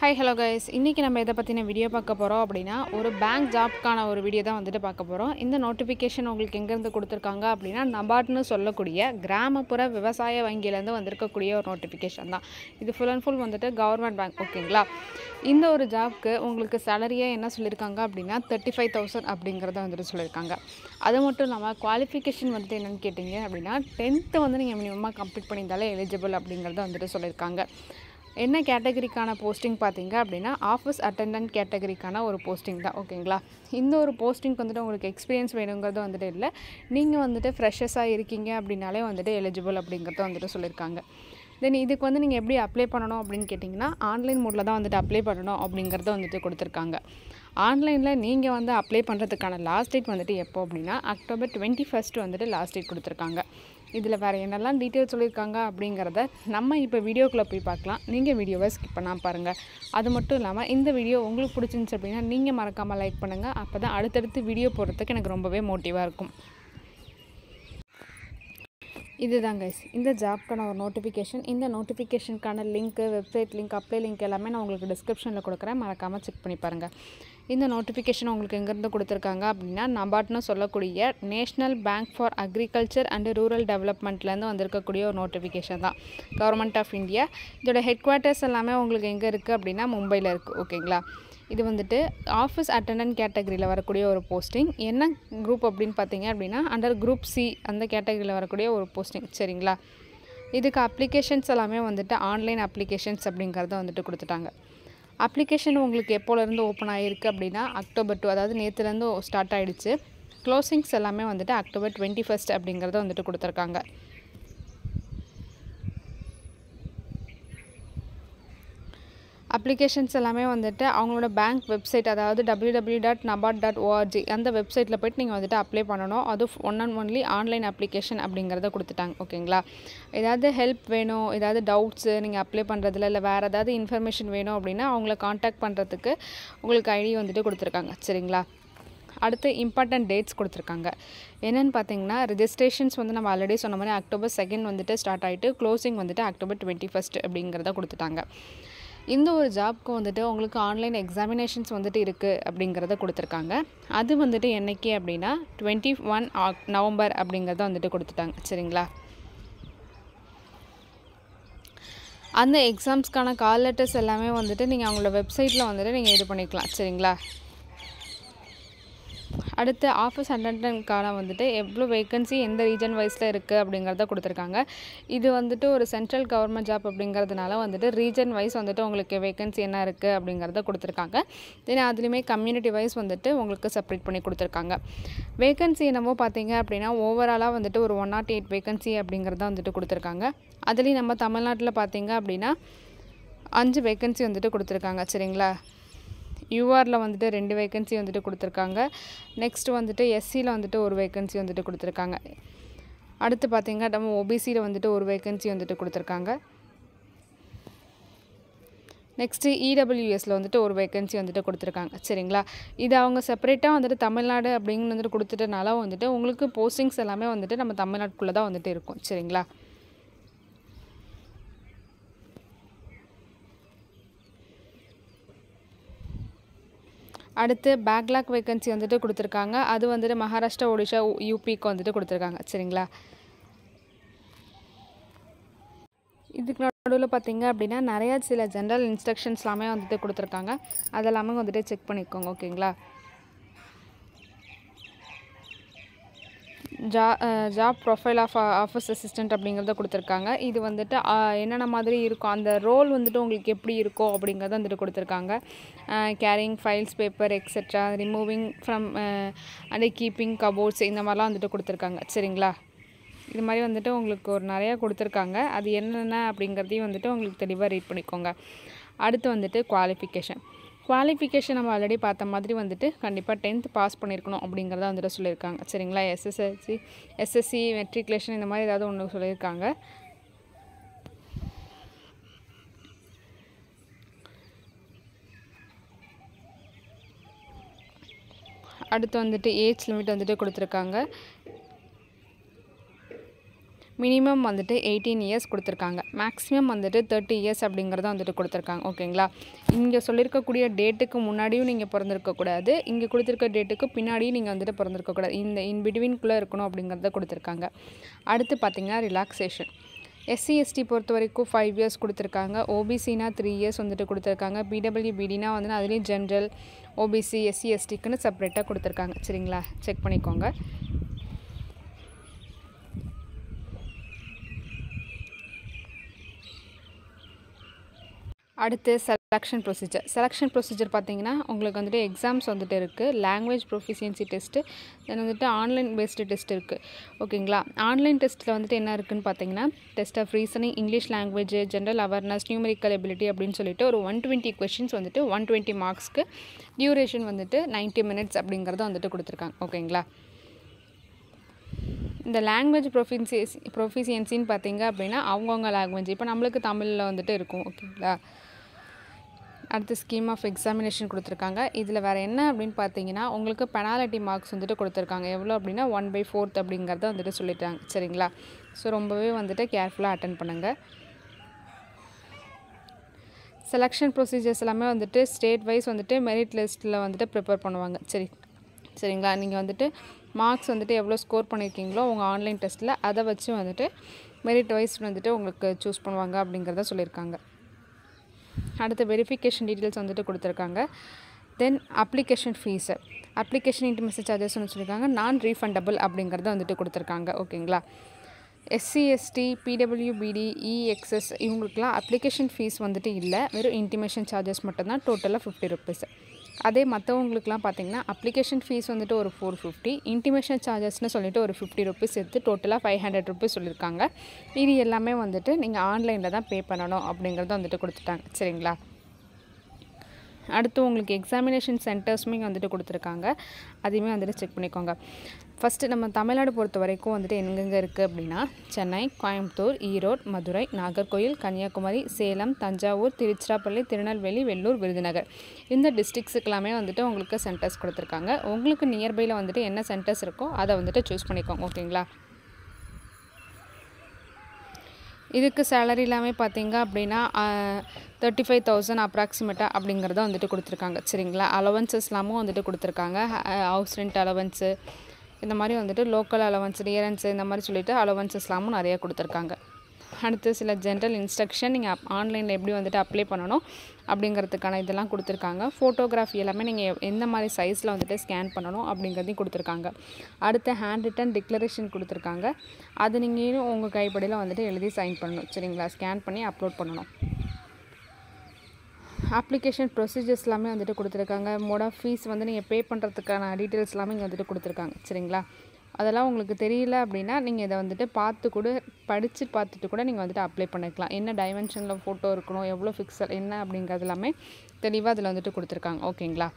Hi, hello guys. இன்னைக்கு நம்ம எதை பத்தின வீடியோ பார்க்க போறோம் அப்படினா ஒரு பேங்க் ஜாப்க்கான ஒரு வீடியோ தான் வந்துட்டு பார்க்க போறோம். இந்த நோட்டிஃபிகேஷன் உங்களுக்கு எங்க இருந்து கொடுத்திருக்காங்க அப்படினா நபார்ட்னு சொல்லக்கூடிய கிராமப்புற விவசாய வங்கியில இருந்து வந்திருக்கக்கூடிய ஒரு நோட்டிஃபிகேஷன் தான். இது ஃபுல் அண்ட் ஃபுல் வந்துட்டு கவர்மெண்ட் பேங்க் ஓகேங்களா. இந்த ஒரு ஜாப்க்கு உங்களுக்கு சாலரியா என்ன சொல்லிருக்காங்க அப்படினா 35000 அப்படிங்கறத வந்துட்டு சொல்லிருக்காங்க. அது மட்டும் இல்லாம குவாலிஃபிகேஷன் வந்துட்டு என்னன்னு கேட்டிங்க அப்படினா 10th வந்து நீங்க மினிமமா கம்ப்ளீட் பண்ணியிருந்தாலே எலிஜிபிள் அப்படிங்கறத வந்துட்டு சொல்லிருக்காங்க. என்ன கேட்டகரிக்கான போஸ்டிங் பார்த்தீங்க அப்படின்னா ஆஃபீஸ் அட்டெண்டன்ட் கேட்டகரிக்கான ஒரு போஸ்டிங் தான் ஓகேங்களா. இந்த ஒரு போஸ்டிங்க்கு வந்துட்டு உங்களுக்கு எக்ஸ்பீரியன்ஸ் வேணுங்கிறது வந்துட்டு இல்லை, நீங்கள் வந்துட்டு ஃப்ரெஷர்ஸாக இருக்கீங்க அப்படின்னாலே வந்துட்டு எலிஜிபிள் அப்படிங்கிறத வந்துட்டு சொல்லியிருக்காங்க. தென் இதுக்கு வந்து நீங்கள் எப்படி அப்ளை பண்ணணும் அப்படின்னு கேட்டிங்கன்னா ஆன்லைன் மோடில் தான் வந்துட்டு அப்ளை பண்ணணும் அப்படிங்கிறத வந்துட்டு கொடுத்துருக்காங்க. ஆன்லைனில் நீங்கள் வந்து அப்ளை பண்ணுறதுக்கான லாஸ்ட் டேட் வந்துட்டு எப்போ அப்படின்னா October 21 வந்துட்டு லாஸ்ட் டேட் கொடுத்துருக்காங்க. இதில் வேறு என்னெல்லாம் டீட்டெயில் சொல்லியிருக்காங்க அப்படிங்கிறத நம்ம இப்போ வீடியோக்குள்ளே போய் பார்க்கலாம். நீங்கள் வீடியோவை ஸ்கிப் பண்ணாமல் பாருங்கள். அது மட்டும் இல்லாமல் இந்த வீடியோ உங்களுக்கு பிடிச்சிருந்துச்சு அப்படின்னா நீங்கள் மறக்காமல் லைக் பண்ணுங்கள். அப்போ தான் அடுத்தடுத்து வீடியோ போடுறதுக்கு எனக்கு ரொம்பவே மோட்டிவாக இருக்கும். இதுதான் கைஸ் இந்த ஜாப்க்கான ஒரு நோட்டிஃபிகேஷன். இந்த நோட்டிஃபிகேஷனுக்கான link, website link, apply link எல்லாமே நான் உங்களுக்கு டிஸ்கிரிப்ஷனில் கொடுக்குறேன். மறக்காமல் செக் பண்ணி பாருங்கள். இந்த நோட்டிஃபிகேஷன் உங்களுக்கு எங்கேருந்து கொடுத்துருக்காங்க அப்படின்னா நபார்ட்னு சொல்லக்கூடிய national bank for agriculture and rural டெவலப்மெண்ட்லேருந்து வந்திருக்கக்கூடிய ஒரு நோட்டிஃபிகேஷன் தான். Government of India. இதோட ஹெட் குவார்ட்டர்ஸ் எல்லாமே உங்களுக்கு எங்கே இருக்குது அப்படின்னா மும்பையில் இருக்குது ஓகேங்களா. இது வந்துட்டு ஆஃபீஸ் அட்டெண்டன்ட் கேட்டகரியில் வரக்கூடிய ஒரு போஸ்டிங். என்ன குரூப் அப்படின்னு பார்த்தீங்க அப்படின்னா அண்டர் குரூப் சி அந்த கேட்டகரியில் வரக்கூடிய ஒரு போஸ்டிங் சரிங்களா. இதுக்கு அப்ளிகேஷன்ஸ் எல்லாமே வந்துட்டு ஆன்லைன் அப்ளிகேஷன்ஸ் அப்படிங்கிறத வந்துட்டு கொடுத்துட்டாங்க. அப்ளிகேஷன் உங்களுக்கு எப்போலேருந்து ஓப்பன் ஆகிருக்கு அப்படின்னா October 2 அதாவது நேற்றுலேருந்து ஸ்டார்ட் ஆகிடுச்சு. க்ளோசிங்ஸ் எல்லாமே வந்துட்டு October 21 அப்படிங்கிறத வந்துட்டு கொடுத்துருக்காங்க. அப்ளிகேஷன்ஸ் எல்லாமே வந்துட்டு அவங்களோட பேங்க் வெப்சைட் அதாவது www.nabard.org அந்த வெப்சைட்டில் போய்ட்டு நீங்கள் வந்துட்டு அப்ளை பண்ணணும். அது one and only online application அப்படிங்கிறத கொடுத்துட்டாங்க ஓகேங்களா. ஏதாவது ஹெல்ப் வேணும், ஏதாவது டவுட்ஸு நீங்கள் அப்ளை பண்ணுறதுல இல்லை வேறு ஏதாவது இன்ஃபர்மேஷன் வேணும் அப்படின்னா அவங்கள காண்டாக்ட் பண்ணுறதுக்கு உங்களுக்கு ஐடி வந்துட்டு கொடுத்துருக்காங்க சரிங்களா. அடுத்து இம்பார்ட்டன்ட் டேட்ஸ் கொடுத்துருக்காங்க. என்னென்னு பார்த்தீங்கன்னா ரெஜிஸ்ட்ரேஷன்ஸ் வந்து நம்ம ஆல்ரெடி சொன்ன மாதிரி October 2 வந்துட்டு ஸ்டார்ட் ஆகிட்டு க்ளோசிங் வந்துட்டு October 21 அப்படிங்கிறத கொடுத்துட்டாங்க. இந்த ஒரு ஜாப்க்கு வந்துட்டு உங்களுக்கு ஆன்லைன் எக்ஸாமினேஷன்ஸ் வந்துட்டு இருக்குது அப்படிங்கிறத கொடுத்துருக்காங்க. அது வந்துட்டு என்றைக்கு அப்படின்னா 21 November அப்படிங்கிறத வந்துட்டு கொடுத்துட்டாங்க சரிங்களா. அந்த எக்ஸாம்ஸ்க்கான கால் லெட்டர்ஸ் எல்லாமே வந்துட்டு நீங்கள் அவங்களோட வெப்சைட்டில் வந்துட்டு நீங்கள் இது பண்ணிக்கலாம் சரிங்களா. அடுத்து ஆஃபீஸ் அட்டெண்டன்ட்கான வந்துட்டு எவ்வளோ வேக்கன்சி எந்த ரீஜன் வைஸில் இருக்குது அப்படிங்கிறத கொடுத்துருக்காங்க. இது வந்துட்டு ஒரு சென்ட்ரல் கவர்மெண்ட் ஜாப் அப்படிங்கிறதுனால வந்துட்டு ரீஜன் வைஸ் வந்துட்டு உங்களுக்கு வேக்கன்சி என்ன இருக்குது அப்படிங்கிறத கொடுத்துருக்காங்க. தென் அதுலேயுமே கம்யூனிட்டி வைஸ் வந்துட்டு உங்களுக்கு செப்பரேட் பண்ணி கொடுத்துருக்காங்க. வேக்கன்சி என்னமோ பார்த்தீங்க அப்படின்னா ஓவராலாக வந்துட்டு ஒரு 108 வேக்கன்சி அப்படிங்கிறத வந்துட்டு கொடுத்துருக்காங்க. அதுலேயும் நம்ம தமிழ்நாட்டில் பார்த்தீங்க அப்படின்னா 5 வேக்கன்சி வந்துட்டு கொடுத்துருக்காங்க சரிங்களா. யூஆரில் வந்துட்டு 2 வேக்கன்சி வந்துட்டு கொடுத்துருக்காங்க. நெக்ஸ்ட் வந்துட்டு எஸ்சியில் வந்துட்டு ஒரு வேக்கன்சி வந்துட்டு கொடுத்துருக்காங்க. அடுத்து பார்த்திங்கன்னா நம்ம ஓபிசியில் வந்துட்டு ஒரு வேக்கன்சி வந்துட்டு கொடுத்துருக்காங்க. நெக்ஸ்ட்டு இடபிள்யூஎஸில் வந்துட்டு ஒரு வேக்கன்சி வந்துட்டு கொடுத்துருக்காங்க சரிங்களா. இது அவங்க செப்பரேட்டாக வந்துட்டு தமிழ்நாடு அப்படின்னு வந்துட்டு கொடுத்துட்டனால வந்துட்டு உங்களுக்கு போஸ்டிங்ஸ் எல்லாமே வந்துட்டு நம்ம தமிழ்நாட்டுக்குள்ளே தான் வந்துட்டு இருக்கும் சரிங்களா. அடுத்து பேக்லாக் வேக்கன்சி வந்துட்டு கொடுத்துருக்காங்க. அது வந்துட்டு மகாராஷ்டிரா, ஒடிஷா, யூபிக்கு வந்துட்டு கொடுத்துருக்காங்க சரிங்களா. இதுக்கு நடுவில் பார்த்தீங்க அப்படின்னா நிறையா சில ஜென்ரல் இன்ஸ்ட்ரக்ஷன்ஸ் எல்லாமே வந்துட்டு கொடுத்துருக்காங்க. அதெல்லாமே வந்துட்டு செக் பண்ணிக்கோங்க ஓகேங்களா. Job profile of office assistant அப்படிங்கிறத கொடுத்துருக்காங்க. இது வந்துட்டு என்னென்ன மாதிரி இருக்கும் அந்த ரோல் வந்துட்டு உங்களுக்கு எப்படி இருக்கும் அப்படிங்கிறத வந்துட்டு கொடுத்துருக்காங்க. Carrying files, paper etcetera, removing from and keeping cupboards இந்த மாதிரிலாம் வந்துட்டு கொடுத்துருக்காங்க சரிங்களா. இது மாதிரி வந்துட்டு உங்களுக்கு ஒரு நிறையா கொடுத்துருக்காங்க. அது என்னென்ன அப்படிங்கிறதையும் வந்துட்டு உங்களுக்கு தெளிவாக ரீட் பண்ணிக்கோங்க. அடுத்து வந்துட்டு குவாலிஃபிகேஷன் நம்ம ஆல்ரெடி பார்த்த மாதிரி வந்துட்டு கண்டிப்பாக 10th பாஸ் பண்ணியிருக்கணும் அப்படிங்கிறத வந்துட்டு சொல்லியிருக்காங்க சரிங்களா. எஸ்எஸ்சி மெட்ரிகுலேஷன் இந்த மாதிரி ஏதாவது ஒன்று சொல்லியிருக்காங்க. அடுத்து வந்துட்டு ஏஜ் லிமிட் வந்துட்டு கொடுத்துருக்காங்க. மினிமம் வந்துட்டு 18 இயர்ஸ் கொடுத்துருக்காங்க. மேக்ஸிமம் வந்துட்டு 30 இயர்ஸ் அப்படிங்கிறத வந்துட்டு கொடுத்துருக்காங்க. ஓகேங்களா? இங்கே சொல்லியிருக்கக்கூடிய டேட்டுக்கு முன்னாடியும் நீங்கள் பிறந்திருக்கக்கூடாது, இங்கே கொடுத்துருக்க டேட்டுக்கு பின்னாடியும் நீங்கள் வந்துட்டு பிறந்திருக்கக்கூடாது. இந்த இன்பிட்வீன்குள்ளே இருக்கணும் அப்படிங்கிறத கொடுத்துருக்காங்க. அடுத்து பார்த்திங்கன்னா ரிலாக்ஸேஷன். எஸ்சி எஸ்டி பொறுத்த வரைக்கும் 5 இயர்ஸ் கொடுத்துருக்காங்க. ஓபிசினா 3 இயர்ஸ் வந்துட்டு கொடுத்துருக்காங்க. பிடபிள்யூபிடினா வந்து அதுலேயும் ஜென்ரல், ஓபிசி, எஸ்சி எஸ்டிக்குன்னு செப்பரேட்டாக கொடுத்துருக்காங்க. சரிங்களா? செக் பண்ணிக்கோங்க. அடுத்து செலெக்ஷன் ப்ரொசீஜர் பார்த்தீங்கன்னா உங்களுக்கு வந்துட்டு எக்ஸாம்ஸ் வந்துட்டு இருக்குது. லாங்குவேஜ் ப்ரொஃபிஷியன்சி டெஸ்ட்டு, தென் வந்துட்டு ஆன்லைன் பேஸ்டு டெஸ்ட் இருக்குது. ஓகேங்களா? ஆன்லைன் டெஸ்ட்டில் வந்துட்டு என்ன இருக்குதுன்னு பார்த்தீங்கன்னா test of reasoning, English language, general awareness, numerical ability அப்படின்னு சொல்லிட்டு ஒரு 120 கொஷின்ஸ் வந்துட்டு 120 மார்க்ஸ்க்கு. டியூரேஷன் வந்துட்டு 90 மினிட்ஸ் அப்படிங்கிறத வந்துட்டு கொடுத்துருக்காங்க. ஓகேங்களா? இந்த லாங்குவேஜ் ப்ரொஃபிஷியன்சின்னு பார்த்தீங்க அப்படின்னா அவங்கவுங்க லாங்குவேஜ், இப்போ நம்மளுக்கு தமிழில் வந்துட்டு இருக்கும். ஓகேங்களா? அடுத்து ஸ்கீம் ஆஃப் எக்ஸாமினேஷன் கொடுத்துருக்காங்க. இதில் வேறு என்ன அப்படின்னு பார்த்தீங்கன்னா உங்களுக்கு பெனாலிட்டி மார்க்ஸ் வந்துட்டு கொடுத்துருக்காங்க. எவ்வளோ அப்படின்னா 1/4 அப்படிங்கிறத வந்துட்டு சொல்லிட்டாங்க. சரிங்களா? ஸோ ரொம்பவே வந்துட்டு கேர்ஃபுல்லாக அட்டன் பண்ணுங்கள். செலெக்ஷன் ப்ரொசீஜர்ஸ் எல்லாமே வந்துட்டு ஸ்டேட் வைஸ் வந்துட்டு மெரிட் லிஸ்ட்டில் வந்துட்டு ப்ரிப்பேர் பண்ணுவாங்க. சரிங்களா? நீங்கள் வந்துட்டு மார்க்ஸ் வந்துட்டு எவ்வளோ ஸ்கோர் பண்ணியிருக்கீங்களோ உங்கள் ஆன்லைன் டெஸ்ட்டில் அதை வச்சு வந்துட்டு மெரிட் வைஸ் வந்துட்டு உங்களுக்கு சூஸ் பண்ணுவாங்க அப்படிங்கிறத சொல்லியிருக்காங்க. அடுத்து வெரிஃபிகேஷன் டீட்டெயில்ஸ் வந்துட்டு கொடுத்துருக்காங்க. Then application fees, application intimation சார்ஜஸ்ன்னு சொல்லியிருக்காங்க. நான் ரீஃபண்டபிள் அப்படிங்கிறத வந்துட்டு கொடுத்துருக்காங்க. ஓகேங்களா? எஸ்சி எஸ்டி, பிடபிள்யூபிடி, இஎக்ஸ்எஸ் இவங்களுக்குலாம் அப்ளிகேஷன் ஃபீஸ் வந்துட்டு இல்லை, வெறும் இன்டிமேஷன் சார்ஜஸ் மட்டும்தான். டோட்டலாக 50 ருபீஸ். அதே மற்றவங்களுக்குலாம் பார்த்திங்கன்னா அப்ளிகேஷன் ஃபீஸ் வந்துட்டு ஒரு 450, இன்டிமேஷன் சார்ஜஸ்னு சொல்லிட்டு ஒரு 50 ருபீஸ் எடுத்து டோட்டலாக 500 ருபீஸ் சொல்லியிருக்காங்க. இது எல்லாமே வந்துட்டு நீங்கள் ஆன்லைனில் தான் பே பண்ணணும் அப்படிங்கிறத வந்துட்டு கொடுத்துட்டாங்க. சரிங்களா? அடுத்து உங்களுக்கு எக்ஸாமினேஷன் சென்டர்ஸுமே வந்துட்டு கொடுத்துருக்காங்க. அதையுமே வந்துட்டு செக் பண்ணிக்கோங்க. ஃபஸ்ட்டு நம்ம தமிழ்நாடு பொறுத்த வரைக்கும் வந்துட்டு எங்கெங்கே இருக்குது அப்படின்னா சென்னை, கோயம்புத்தூர், ஈரோடு, மதுரை, நாகர்கோயில், கன்னியாகுமரி, சேலம், தஞ்சாவூர், திருச்சிராப்பள்ளி, திருநெல்வேலி, வெள்ளூர், விருதுநகர் இந்த டிஸ்ட்ரிக்ஸுக்கெல்லாமே வந்துட்டு உங்களுக்கு சென்டர்ஸ் கொடுத்துருக்காங்க. உங்களுக்கு நியர்பையில் வந்துட்டு என்ன சென்டர்ஸ் இருக்கோ அதை வந்துட்டு சூஸ் பண்ணிக்கோங்க. ஓகேங்களா? இதுக்கு சேலரி எல்லாமே பார்த்தீங்க அப்படின்னா 35,000 அப்ராக்சிமேட்டாக அப்படிங்கிறத வந்துட்டு கொடுத்துருக்காங்க. சரிங்களா? அலவன்சஸ்லாமும் வந்துட்டு கொடுத்துருக்காங்க. ஹவுஸ் ரெண்ட் அலவன்ஸு, இந்த மாதிரி வந்துட்டு லோக்கல் அலவன்ஸ், நியரன்ஸு, இந்த மாதிரி சொல்லிட்டு அலவன்சஸ்லாமும் நிறையா கொடுத்துருக்காங்க. அடுத்து சில ஜென்ரல் இன்ஸ்ட்ரக்ஷன், நீங்கள் ஆன்லைனில் எப்படி வந்துட்டு அப்ளை பண்ணணும் அப்படிங்கிறதுக்கான இதெல்லாம் கொடுத்துருக்காங்க. ஃபோட்டோகிராஃபி எல்லாமே நீங்கள் எந்த மாதிரி சைஸில் வந்துட்டு ஸ்கேன் பண்ணணும் அப்படிங்கிறதையும் கொடுத்துருக்காங்க. அடுத்து ஹேண்ட் ரிட்டன் டிக்ளரேஷன் கொடுத்துருக்காங்க. அது நீங்கள் உங்கள் கைப்படையில் வந்துட்டு எழுதி சைன் பண்ணணும். சரிங்களா? ஸ்கேன் பண்ணி அப்லோட் பண்ணணும். அப்ளிகேஷன் ப்ரொசீஜர்ஸ் எல்லாமே வந்துட்டு கொடுத்துருக்காங்க. மோட் ஆஃப் ஃபீஸ் வந்து நீங்கள் பே பண்ணுறதுக்கான டீட்டெயில்ஸ் எல்லாமே இங்கே வந்துட்டு கொடுத்துருக்காங்க. சரிங்களா? அதெல்லாம் உங்களுக்கு தெரியல அப்படின்னா நீங்கள் இதை வந்துட்டு படித்து பார்த்துட்டு கூட நீங்கள் வந்துட்டு அப்ளை பண்ணிக்கலாம். என்ன டைமென்ஷனில் ஃபோட்டோ இருக்கணும், எவ்வளோ பிக்சல் என்ன அப்படிங்கிறது எல்லாமே தெளிவாக அதில் வந்துட்டு கொடுத்துருக்காங்க. ஓகேங்களா?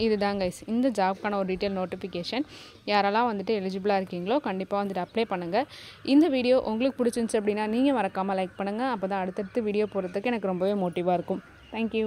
இதுதான் கைஸ் இந்த ஜாப்க்கான ஒரு டீட்டெயில் நோட்டிஃபிகேஷன். யாரெல்லாம் வந்துட்டு எலிஜிபிளாக இருக்கீங்களோ கண்டிப்பாக வந்துட்டு அப்ளை பண்ணுங்கள். இந்த வீடியோ உங்களுக்கு பிடிச்சிருந்துச்சு அப்படின்னா நீங்கள் மறக்காமல் லைக் பண்ணுங்கள். அப்போ தான் அடுத்தடுத்து வீடியோ போடுறதுக்கு எனக்கு ரொம்பவே மோட்டிவாக இருக்கும். தேங்க்யூ.